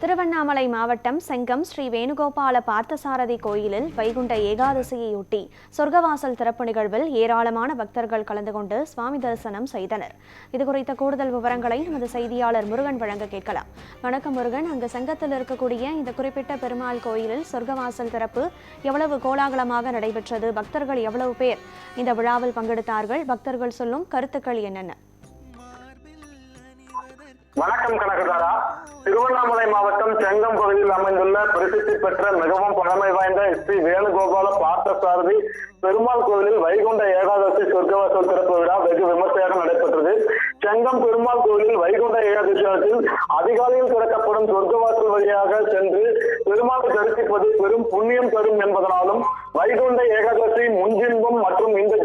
திருவண்ணாமலை மாவட்டம் செங்கம் ஸ்ரீ வேணுகோபால பார்த்தசாரதி கோயிலில் வைகுண்ட ஏகாதசியையொட்டி சொர்க்கவாசல் திறப்பு நிகழ்வில் ஏராளமான பக்தர்கள் கலந்து கொண்டு சுவாமி தரிசனம் செய்தனர். இதுகுறித்த கூடுதல் விவரங்களை நமது செய்தியாளர் முருகன் வழங்க கேட்கலாம். வணக்கம் முருகன், அங்கு செங்கத்தில் இருக்கக்கூடிய இந்த குறிப்பிட்ட பெருமாள் கோயிலில் சொர்க்கவாசல் திறப்பு எவ்வளவு கோலாகலமாக நடைபெற்றது? பக்தர்கள் எவ்வளவு பேர் இந்த விழாவில் பங்கெடுத்தார்கள்? பக்தர்கள் சொல்லும் கருத்துக்கள் என்னென்ன? வணக்கம் கனகதாரா. திருவண்ணாமலை மாவட்டம் செங்கம் பகுதியில் அமைந்துள்ள பிரசித்தி பெற்ற மிகவும் பழமை வாய்ந்த ஸ்ரீ வேணுகோபால பார்த்தசாரதி பெருமாள் கோவிலில் வைகுண்ட ஏகாதசி சொர்க்கவாசல் திறப்பு விழா வெகு விமர்சையாக நடைபெற்றது. செங்கம் பெருமாள் கோவிலில் வைகுண்ட ஏகாதசி அதிகாலையில் திறக்கப்படும் சொர்க்கவாசல் வழியாக சென்று பெருமாளை தரிசிப்பது பெரும் புண்ணியம் தரும் என்பதனாலும் வைகுண்ட ஏகாதசி முன்ஜென்மம் மற்றும் இந்த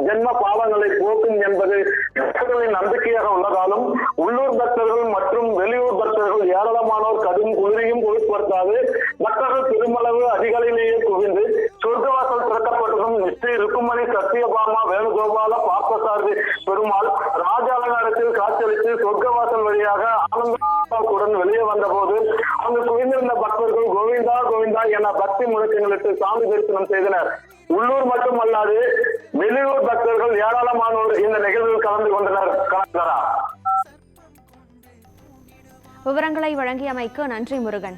ஜென்ம பாவங்களை போக்கும் என்பது பக்தர்களின் நம்பிக்கையாக உள்ளதாலும் உள்ளூர் பக்தர்கள் மற்றும் வெளியூர் பக்தர்கள் ஏராளமானோர் கடும் குளிரையும் பொருட்படுத்தாது பக்தர்கள் பெருமளவு அதிகாலையிலேயே குவிந்து சொர்க்கவாசல் திறக்கப்பட்டதும் ஸ்ரீ ருக்குமணி சத்யபாமா வேணுகோபால பார்த்தசாரதி பெருமாள் ராஜ அலங்காரத்தில் காட்சியளித்து சொர்க்கவாசல் வழியாக ஆனந்தத்துடன் வெளியே வந்த போது அங்கு குவிந்திருந்த பக்தர்கள் கோவிந்தா கோவிந்தா என பக்தி முழக்கங்களிட்டு சாமி தரிசனம் செய்தனர். உள்ளூர் மட்டுமல்லாது வெளியூர் பக்தர்கள் ஏராளமானோர் இந்த நிகழ்வில் கலந்து கொண்டனர். விவரங்களை வழங்கியமைக்கு நன்றி முருகன்.